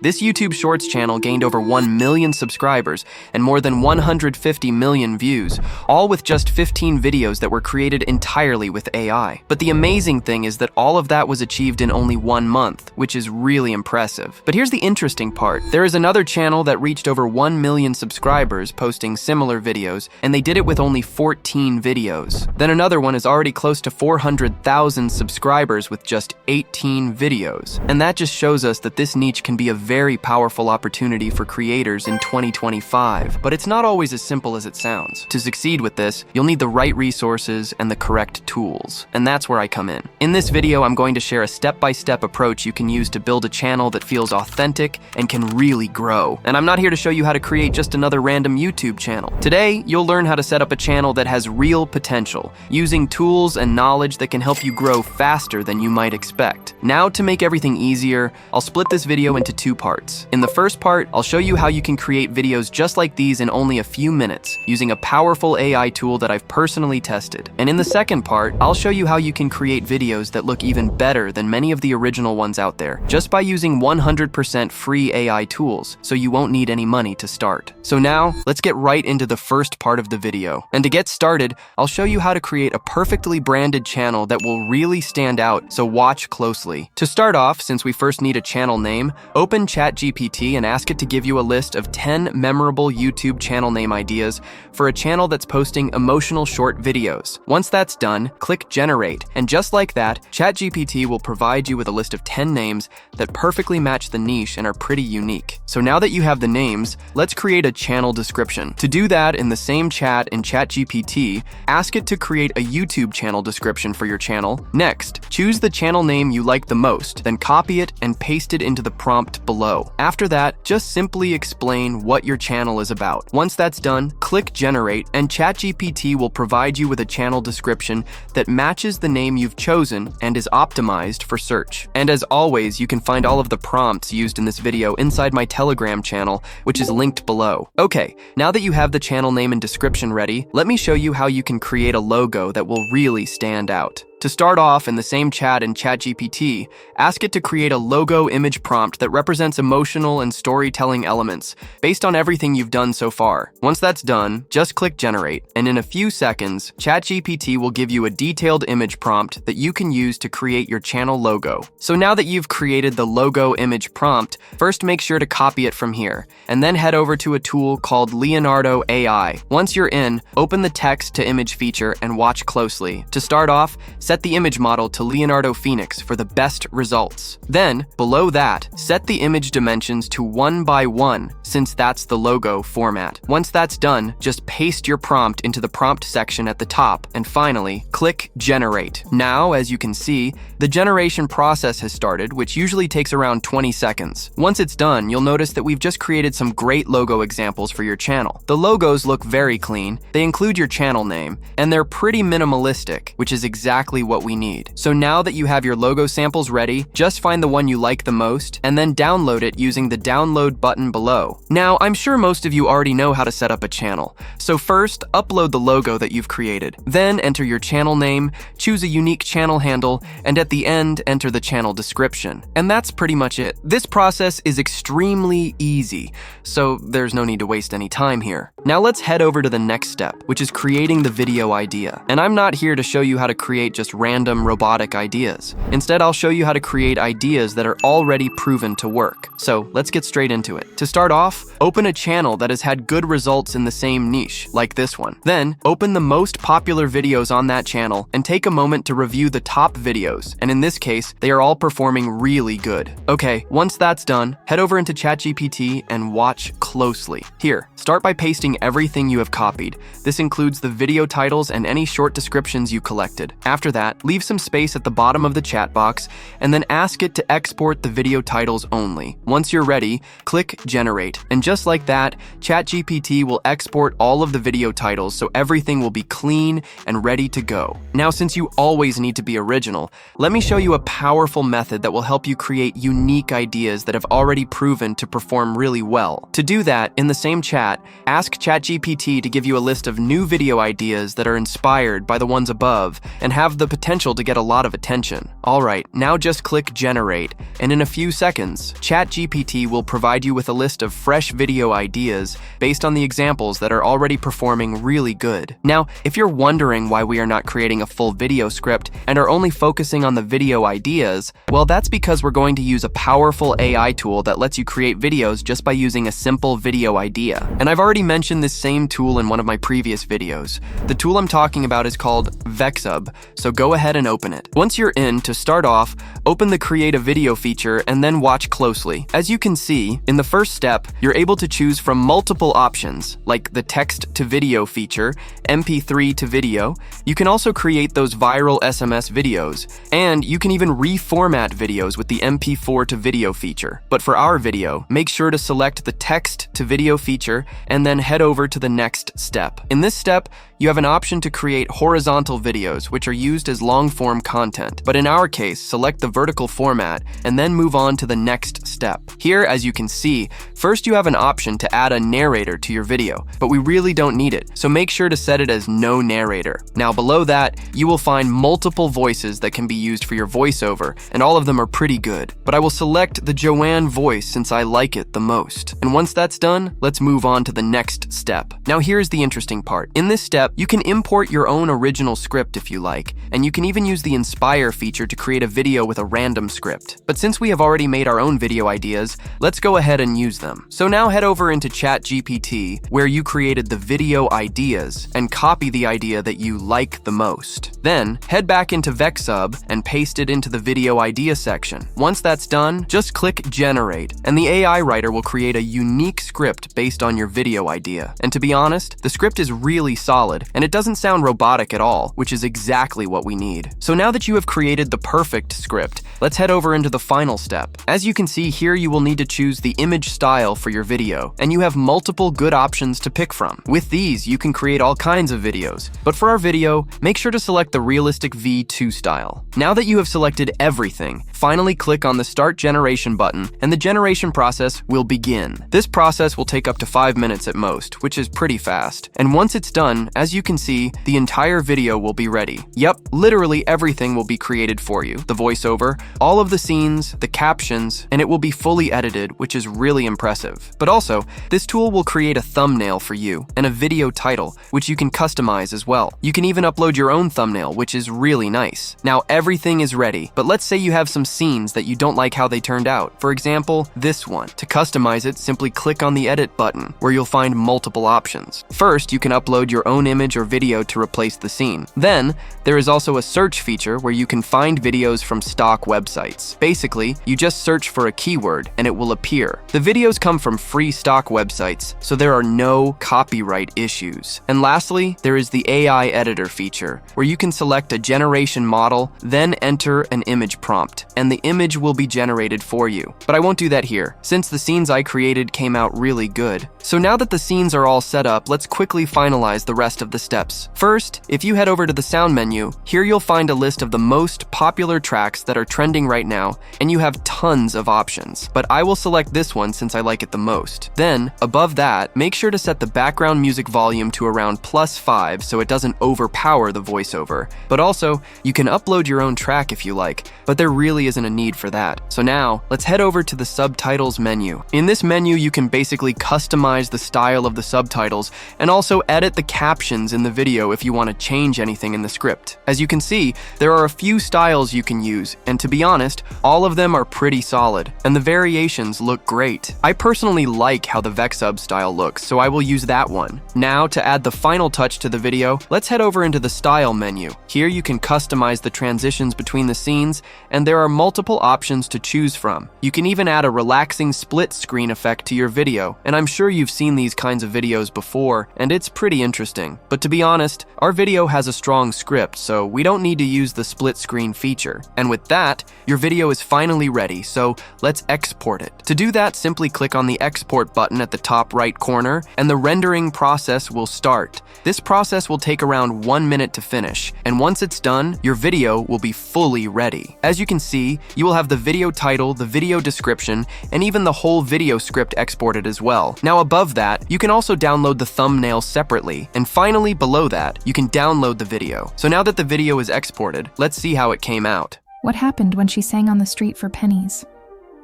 This YouTube Shorts channel gained over 1 million subscribers and more than 150 million views, all with just 15 videos that were created entirely with AI. But the amazing thing is that all of that was achieved in only 1 month, which is really impressive. But here's the interesting part. There is another channel that reached over 1 million subscribers posting similar videos, and they did it with only 14 videos. Then another one is already close to 400,000 subscribers with just 18 videos. And that just shows us that this niche can be a very powerful opportunity for creators in 2025. But it's not always as simple as it sounds. To succeed with this, you'll need the right resources and the correct tools. And that's where I come in. In this video, I'm going to share a step-by-step approach you can use to build a channel that feels authentic and can really grow. And I'm not here to show you how to create just another random YouTube channel. Today, you'll learn how to set up a channel that has real potential, using tools and knowledge that can help you grow faster than you might expect. Now, to make everything easier, I'll split this video into two parts. In the first part, I'll show you how you can create videos just like these in only a few minutes, using a powerful AI tool that I've personally tested. And in the second part, I'll show you how you can create videos that look even better than many of the original ones out there, just by using 100% free AI tools, so you won't need any money to start. So now, let's get right into the first part of the video. And to get started, I'll show you how to create a perfectly branded channel that will really stand out, so watch closely. To start off, since we first need a channel name, open ChatGPT and ask it to give you a list of 10 memorable YouTube channel name ideas for a channel that's posting emotional short videos. Once that's done, click Generate, and just like that, ChatGPT will provide you with a list of 10 names that perfectly match the niche and are pretty unique. So now that you have the names, let's create a channel description. To do that, in the same chat in ChatGPT, ask it to create a YouTube channel description for your channel. Next, choose the channel name you like the most, then copy it and paste it into the prompt below. After that, just simply explain what your channel is about. Once that's done, click Generate, and ChatGPT will provide you with a channel description that matches the name you've chosen and is optimized for search. And as always, you can find all of the prompts used in this video inside my Telegram channel, which is linked below. Okay, now that you have the channel name and description ready, let me show you how you can create a logo that will really stand out. To start off, in the same chat in ChatGPT, ask it to create a logo image prompt that represents emotional and storytelling elements based on everything you've done so far. Once that's done, just click Generate, and in a few seconds, ChatGPT will give you a detailed image prompt that you can use to create your channel logo. So now that you've created the logo image prompt, first make sure to copy it from here, and then head over to a tool called Leonardo AI. Once you're in, open the text to image feature and watch closely. To start off, set the image model to Leonardo Phoenix for the best results. Then, below that, set the image dimensions to 1 by 1, since that's the logo format. Once that's done, just paste your prompt into the prompt section at the top, and finally, click Generate. Now, as you can see, the generation process has started, which usually takes around 20 seconds. Once it's done, you'll notice that we've just created some great logo examples for your channel. The logos look very clean, they include your channel name, and they're pretty minimalistic, which is exactly what we need. So now that you have your logo samples ready, just find the one you like the most and then download it using the download button below. Now, I'm sure most of you already know how to set up a channel. So first, upload the logo that you've created. Then enter your channel name, choose a unique channel handle, and at the end, enter the channel description. And that's pretty much it. This process is extremely easy, so there's no need to waste any time here. Now let's head over to the next step, which is creating the video idea. And I'm not here to show you how to create just random robotic ideas. Instead, I'll show you how to create ideas that are already proven to work. So let's get straight into it. To start off, open a channel that has had good results in the same niche, like this one. Then, open the most popular videos on that channel and take a moment to review the top videos. And in this case, they are all performing really good. Okay, once that's done, head over into ChatGPT and watch closely. Here, start by pasting everything you have copied. This includes the video titles and any short descriptions you collected. After that, leave some space at the bottom of the chat box and then ask it to export the video titles only. Once you're ready, click Generate. And just like that, ChatGPT will export all of the video titles so everything will be clean and ready to go. Now, since you always need to be original, let me show you a powerful method that will help you create unique ideas that have already proven to perform really well. To do that, in the same chat, ask ChatGPT to give you a list of new video ideas that are inspired by the ones above and have the the potential to get a lot of attention. Alright, now just click Generate, and in a few seconds, ChatGPT will provide you with a list of fresh video ideas based on the examples that are already performing really good. Now, if you're wondering why we are not creating a full video script and are only focusing on the video ideas, well, that's because we're going to use a powerful AI tool that lets you create videos just by using a simple video idea. And I've already mentioned this same tool in one of my previous videos. The tool I'm talking about is called VexUp, so go ahead and open it. Once you're in, to start off, open the Create a Video feature and then watch closely. As you can see, in the first step, you're able to choose from multiple options, like the text to video feature, MP3 to video. You can also create those viral SMS videos, and you can even reformat videos with the MP4 to video feature. But for our video, make sure to select the text to video feature and then head over to the next step. In this step, you have an option to create horizontal videos, which are used as long-form content. But in our case, select the vertical format and then move on to the next step. Here, as you can see, first you have an option to add a narrator to your video, but we really don't need it, so make sure to set it as no narrator. Now below that, you will find multiple voices that can be used for your voiceover, and all of them are pretty good. But I will select the Joanne voice since I like it the most. And once that's done, let's move on to the next step. Now here's the interesting part. In this step, you can import your own original script if you like, and you can even use the Inspire feature to create a video with a random script. But since we have already made our own video ideas, let's go ahead and use them. So now head over into ChatGPT, where you created the video ideas, and copy the idea that you like the most. Then, head back into VexUp and paste it into the video idea section. Once that's done, just click Generate, and the AI writer will create a unique script based on your video idea. And to be honest, the script is really solid, and it doesn't sound robotic at all, which is exactly what we need. So now that you have created the perfect script, let's head over into the final step. As you can see here, you will need to choose the image style for your video, and you have multiple good options to pick from. With these, you can create all kinds of videos, but for our video, make sure to select the realistic V2 style. Now that you have selected everything, finally click on the Start Generation button, and the generation process will begin. This process will take up to 5 minutes at most, which is pretty fast. And once it's done, as you can see, the entire video will be ready. Yep, literally everything will be created for you. The voiceover, all of the scenes, the captions, and it will be fully edited, which is really impressive. But also, this tool will create a thumbnail for you and a video title, which you can customize as well. You can even upload your own thumbnail, which is really nice. Now everything is ready, but let's say you have some scenes that you don't like how they turned out. For example, this one. To customize it, simply click on the Edit button, where you'll find multiple options. First, you can upload your own image or video to replace the scene. Then, there is also a search feature where you can find videos from stock websites. Basically, you just search for a keyword and it will appear. The videos come from free stock websites, so there are no copyright issues. And lastly, there is the AI editor feature, where you can select a generation model, then enter an image prompt, and the image will be generated for you. But I won't do that here, since the scenes I created came out really good. So now that the scenes are all set up, let's quickly finalize the rest of the steps. First, if you head over to the sound menu, here you'll find a list of the most popular tracks that are trending right now, and you have tons of options. But I will select this one since I like it the most. Then, above that, make sure to set the background music volume to around +5 so it doesn't overpower the voiceover. But also, you can upload your own track if you like, but there really isn't a need for that. So now, let's head over to the subtitles menu. In this menu, you can basically customize the style of the subtitles and also edit the captions in the video if you want to change anything in the script. As you can see, there are a few styles you can use, and to be honest, all of them are pretty solid, and the variations look great. I personally like how the VexUp style looks, so I will use that one. Now, to add the final touch to the video, let's head over into the style menu. Here you can customize the transitions between the scenes, and there are multiple options to choose from. You can even add a relaxing split screen effect to your video, and I'm sure you've seen these kinds of videos before, and it's pretty interesting. But to be honest, our video has a strong script, so we don't need to use the split screen feature. And with that, your video is finally ready, so let's export it. To do that, simply click on the export button at the top right corner, and the rendering process will start. This process will take around 1 minute to finish, and once it's done, your video will be fully ready. As you can see, you will have the video title, the video description, and even the whole video script exported as well. Now above that, you can also download the thumbnail separately, and finally below that, you can download the video. So now that the video is exported, let's see how it came out. What happened when she sang on the street for pennies?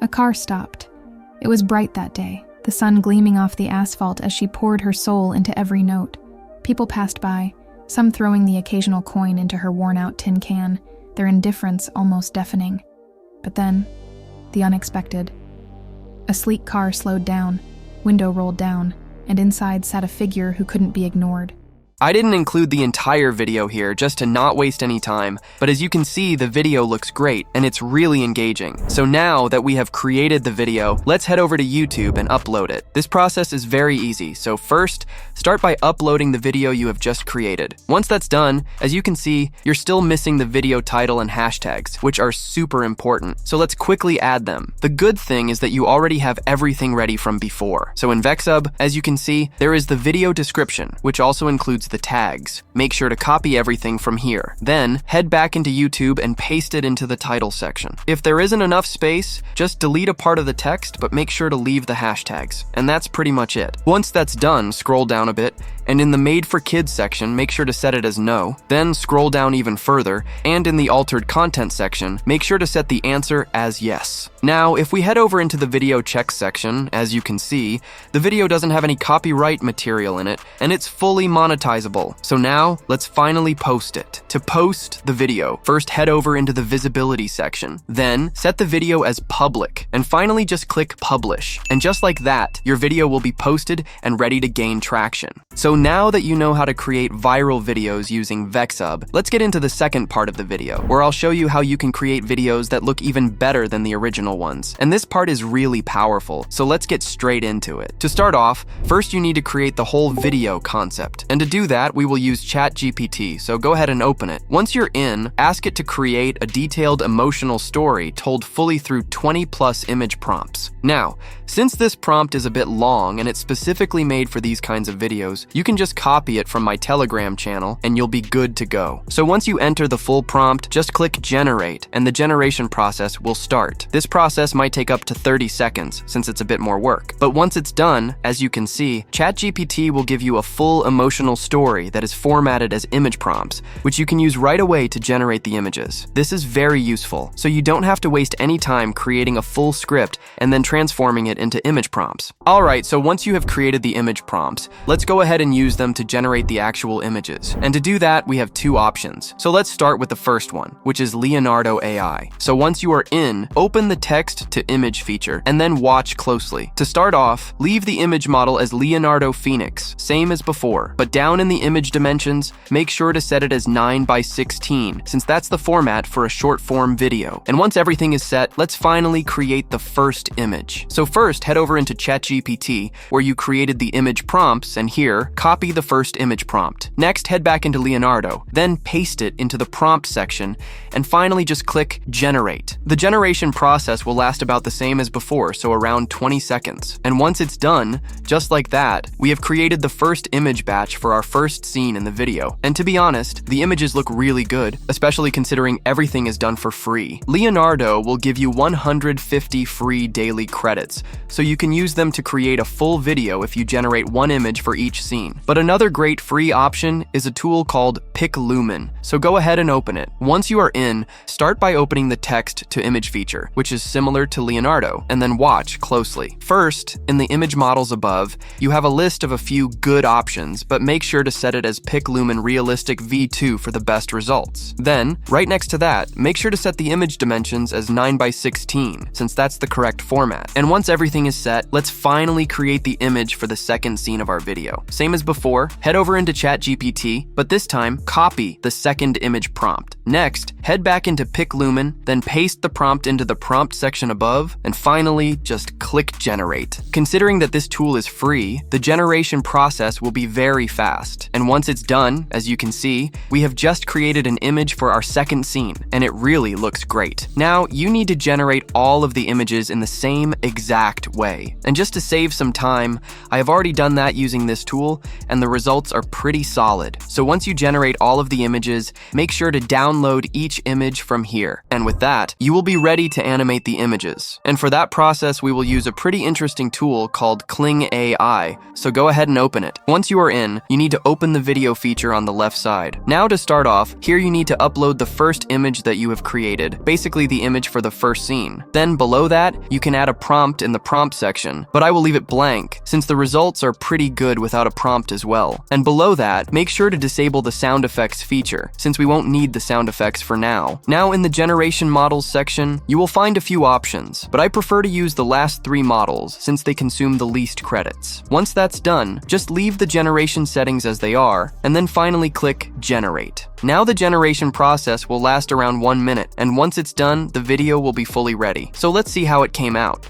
A car stopped. It was bright that day, the sun gleaming off the asphalt as she poured her soul into every note. People passed by, some throwing the occasional coin into her worn-out tin can, their indifference almost deafening. But then, the unexpected. A sleek car slowed down, window rolled down, and inside sat a figure who couldn't be ignored. I didn't include the entire video here just to not waste any time, but as you can see, the video looks great and it's really engaging. So now that we have created the video, let's head over to YouTube and upload it. This process is very easy, so first, start by uploading the video you have just created. Once that's done, as you can see, you're still missing the video title and hashtags, which are super important, so let's quickly add them. The good thing is that you already have everything ready from before. So in VexHub, as you can see, there is the video description, which also includes the tags. Make sure to copy everything from here. Then, head back into YouTube and paste it into the title section. If there isn't enough space, just delete a part of the text, but make sure to leave the hashtags. And that's pretty much it. Once that's done, scroll down a bit, and in the Made for Kids section, make sure to set it as No. Then scroll down even further, and in the Altered Content section, make sure to set the answer as Yes. Now, if we head over into the Video Checks section, as you can see, the video doesn't have any copyright material in it, and it's fully monetizable. So now, let's finally post it. To post the video, first head over into the Visibility section. Then, set the video as Public, and finally just click Publish. And just like that, your video will be posted and ready to gain traction. So now that you know how to create viral videos using VexHub, let's get into the second part of the video, where I'll show you how you can create videos that look even better than the original ones. And this part is really powerful, so let's get straight into it. To start off, first you need to create the whole video concept. And to do that, we will use ChatGPT, so go ahead and open it. Once you're in, ask it to create a detailed emotional story told fully through 20+ image prompts. Now, since this prompt is a bit long and it's specifically made for these kinds of videos, you can just copy it from my Telegram channel and you'll be good to go. So once you enter the full prompt, just click Generate and the generation process will start. This process might take up to 30 seconds since it's a bit more work. But once it's done, as you can see, ChatGPT will give you a full emotional story that is formatted as image prompts, which you can use right away to generate the images. This is very useful, so you don't have to waste any time creating a full script and then transforming it into image prompts. Alright, so once you have created the image prompts, let's go ahead and use them to generate the actual images. And to do that, we have two options. So let's start with the first one, which is Leonardo AI. So once you are in, open the text to image feature and then watch closely. To start off, leave the image model as Leonardo Phoenix, same as before, but down in the image dimensions, make sure to set it as 9:16, since that's the format for a short form video. And once everything is set, let's finally create the first image. So first, head over into ChatGPT, where you created the image prompts, and here, copy the first image prompt. Next, head back into Leonardo, then paste it into the prompt section, and finally just click Generate. The generation process will last about the same as before, so around 20 seconds. And once it's done, just like that, we have created the first image batch for our first scene in the video. And to be honest, the images look really good, especially considering everything is done for free. Leonardo will give you 150 free daily credits, so you can use them to create a full video if you generate one image for each scene. But another great free option is a tool called PicLumen, so go ahead and open it. Once you are in, start by opening the text to image feature, which is similar to Leonardo, and then watch closely. First, in the image models above, you have a list of a few good options, but make sure to set it as PicLumen Realistic V2 for the best results. Then, right next to that, make sure to set the image dimensions as 9:16, since that's the correct format. And once everything is set, let's finally create the image for the second scene of our video. Same as before, head over into ChatGPT, but this time, copy the second image prompt. Next, head back into PicLumen, then paste the prompt into the prompt section above, and finally, just click Generate. Considering that this tool is free, the generation process will be very fast. And once it's done, as you can see, we have just created an image for our second scene, and it really looks great. Now, you need to generate all of the images in the same exact way. And just to save some time, I have already done that using this tool, and the results are pretty solid. So once you generate all of the images, make sure to download download each image from here. And with that, you will be ready to animate the images. And for that process, we will use a pretty interesting tool called Kling AI. So go ahead and open it. Once you are in, you need to open the video feature on the left side. Now to start off, here you need to upload the first image that you have created, basically the image for the first scene. Then below that, you can add a prompt in the prompt section, but I will leave it blank since the results are pretty good without a prompt as well. And below that, make sure to disable the sound effects feature since we won't need the sound effects for now. Now in the generation models section, you will find a few options, but I prefer to use the last 3 models since they consume the least credits. Once that's done, just leave the generation settings as they are, and then finally click Generate. Now the generation process will last around 1 minute, and once it's done, the video will be fully ready. So let's see how it came out.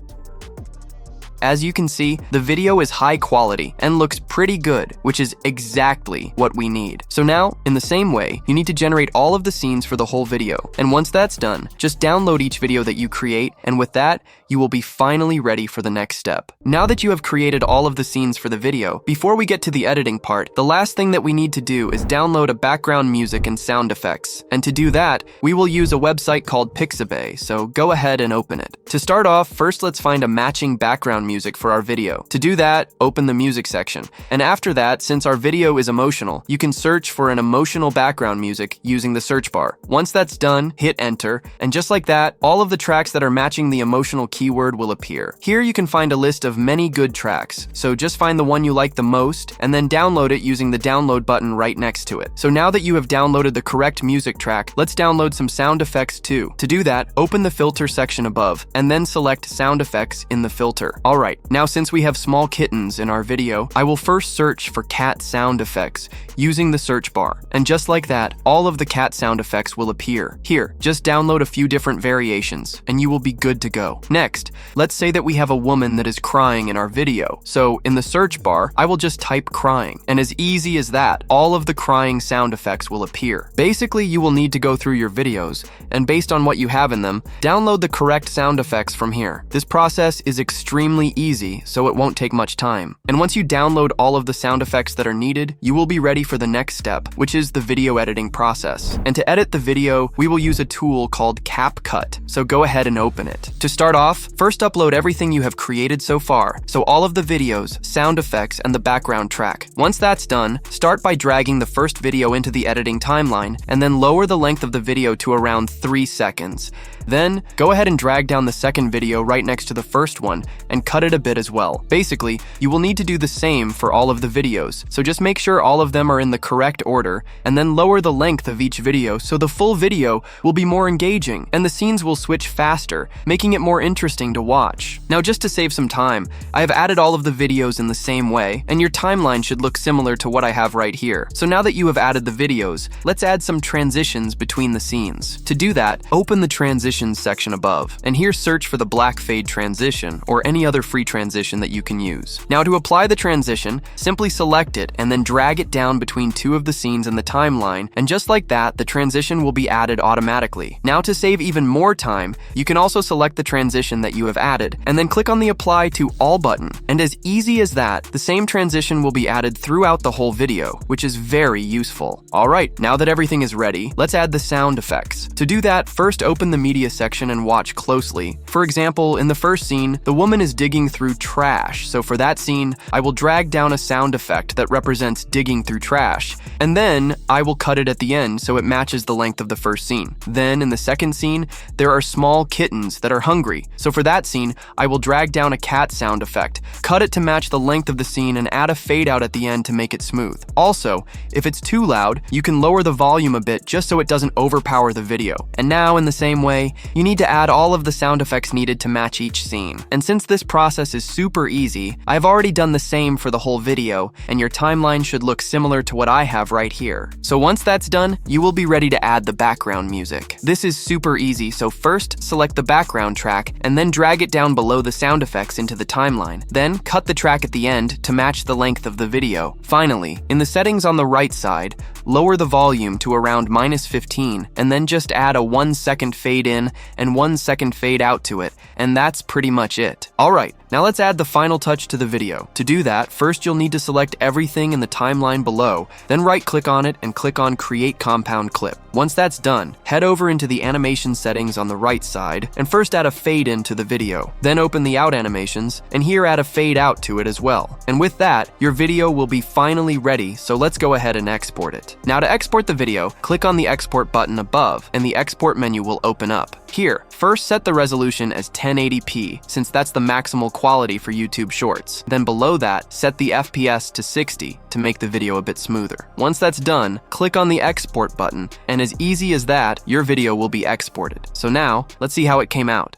As you can see, the video is high quality and looks pretty good, which is exactly what we need. So now, in the same way, you need to generate all of the scenes for the whole video. And once that's done, just download each video that you create, and with that, you will be finally ready for the next step. Now that you have created all of the scenes for the video, before we get to the editing part, the last thing that we need to do is download a background music and sound effects. And to do that, we will use a website called Pixabay, so go ahead and open it. To start off, first let's find a matching background music for our video. To do that, open the music section. And after that, since our video is emotional, you can search for an emotional background music using the search bar. Once that's done, hit enter, and just like that, all of the tracks that are matching the emotional keyword will appear. Here you can find a list of many good tracks, so just find the one you like the most, and then download it using the download button right next to it. So now that you have downloaded the correct music track, let's download some sound effects too. To do that, open the filter section above, and then select sound effects in the filter. Alright, now since we have small kittens in our video, I will first search for cat sound effects using the search bar. And just like that, all of the cat sound effects will appear. Here, just download a few different variations, and you will be good to go. Next, let's say that we have a woman that is crying in our video. So in the search bar, I will just type crying. And as easy as that, all of the crying sound effects will appear. Basically, you will need to go through your videos, and based on what you have in them, download the correct sound effects from here. This process is extremely easy, so it won't take much time. And once you download all of the sound effects that are needed, you will be ready for the next step, which is the video editing process. And to edit the video, we will use a tool called CapCut. So go ahead and open it. To start off, first upload everything you have created so far. So all of the videos, sound effects, and the background track. Once that's done, start by dragging the first video into the editing timeline, and then lower the length of the video to around 3 seconds. Then, go ahead and drag down the second video right next to the first one and cut it a bit as well. Basically, you will need to do the same for all of the videos, so just make sure all of them are in the correct order, and then lower the length of each video so the full video will be more engaging, and the scenes will switch faster, making it more interesting to watch. Now just to save some time, I have added all of the videos in the same way, and your timeline should look similar to what I have right here. So now that you have added the videos, let's add some transitions between the scenes. To do that, open the transitions section above, and here search for the black fade transition or any other free transition that you can use. Now to apply the transition, simply select it and then drag it down between 2 of the scenes in the timeline, and just like that, the transition will be added automatically. Now to save even more time, you can also select the transition that you have added, and then click on the Apply to All button, and as easy as that, the same transition will be added throughout the whole video, which is very useful. Alright, now that everything is ready, let's add the sound effects. To do that, first open the media section and watch closely. For example, in the first scene, the woman is digging through trash, so for that scene, I will drag down a sound effect that represents digging through trash, and then I will cut it at the end so it matches the length of the first scene. Then in the second scene, there are small kittens that are hungry, so for that scene, I will drag down a cat sound effect, cut it to match the length of the scene, and add a fade out at the end to make it smooth. Also, if it's too loud, you can lower the volume a bit just so it doesn't overpower the video. And now, in the same way, you need to add all of the sound effects needed to match each scene. And since this process is super easy, I've already done the same for the whole video, and your timeline should look similar to what I have right here. So once that's done, you will be ready to add the background music. This is super easy, so first select the background track, and then drag it down below the sound effects into the timeline. Then cut the track at the end to match the length of the video. Finally, in the settings on the right side, lower the volume to around -15, and then just add a 1 second fade in and 1 second fade out to it, and that's pretty much it. Alright, Alright, now let's add the final touch to the video. To do that, first you'll need to select everything in the timeline below, then right-click on it and click on Create Compound Clip. Once that's done, head over into the animation settings on the right side, and first add a fade in to the video. Then open the out animations, and here add a fade out to it as well. And with that, your video will be finally ready, so let's go ahead and export it. Now to export the video, click on the export button above, and the export menu will open up. Here, first set the resolution as 1080p, since that's the maximal quality for YouTube Shorts. Then below that, set the FPS to 60 to make the video a bit smoother. Once that's done, click on the export button, and as easy as that, your video will be exported. So now, let's see how it came out.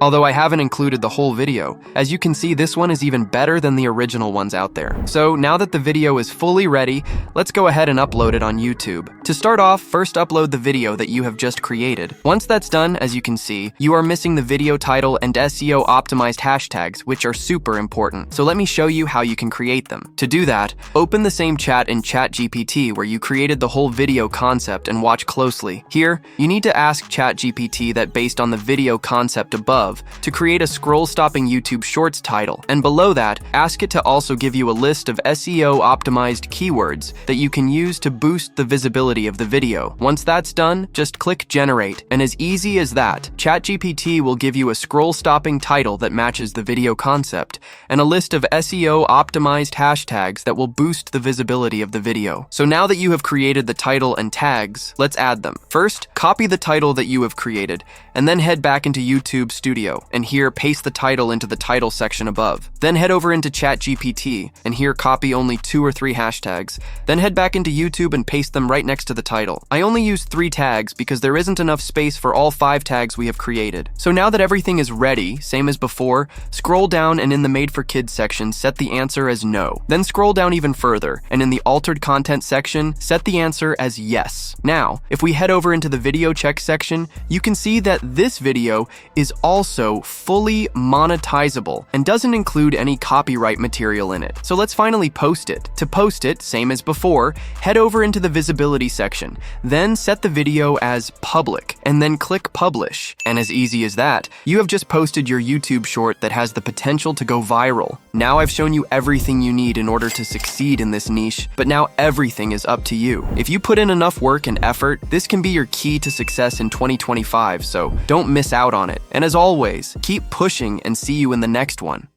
Although I haven't included the whole video, as you can see, this one is even better than the original ones out there. So now that the video is fully ready, let's go ahead and upload it on YouTube. To start off, first upload the video that you have just created. Once that's done, as you can see, you are missing the video title and SEO optimized hashtags, which are super important. So let me show you how you can create them. To do that, open the same chat in ChatGPT where you created the whole video concept and watch closely. Here, you need to ask ChatGPT that based on the video concept above, to create a scroll-stopping YouTube Shorts title, and below that, ask it to also give you a list of SEO-optimized keywords that you can use to boost the visibility of the video. Once that's done, just click Generate, and as easy as that, ChatGPT will give you a scroll-stopping title that matches the video concept, and a list of SEO-optimized hashtags that will boost the visibility of the video. So now that you have created the title and tags, let's add them. First, copy the title that you have created, and then head back into YouTube Studio, and here paste the title into the title section above. Then head over into ChatGPT, and here copy only 2 or 3 hashtags. Then head back into YouTube and paste them right next to the title. I only used 3 tags because there isn't enough space for all 5 tags we have created. So now that everything is ready, same as before, scroll down and in the Made for Kids section, set the answer as no. Then scroll down even further, and in the Altered Content section, set the answer as yes. Now, if we head over into the Video Check section, you can see that this video is also fully monetizable and doesn't include any copyright material in it. So let's finally post it. To post it, same as before, head over into the visibility section, then set the video as public, and then click publish. And as easy as that, you have just posted your YouTube short that has the potential to go viral. Now I've shown you everything you need in order to succeed in this niche, but now everything is up to you. If you put in enough work and effort, this can be your key to success in 2025, so don't miss out on it. And as always, keep pushing and see you in the next one.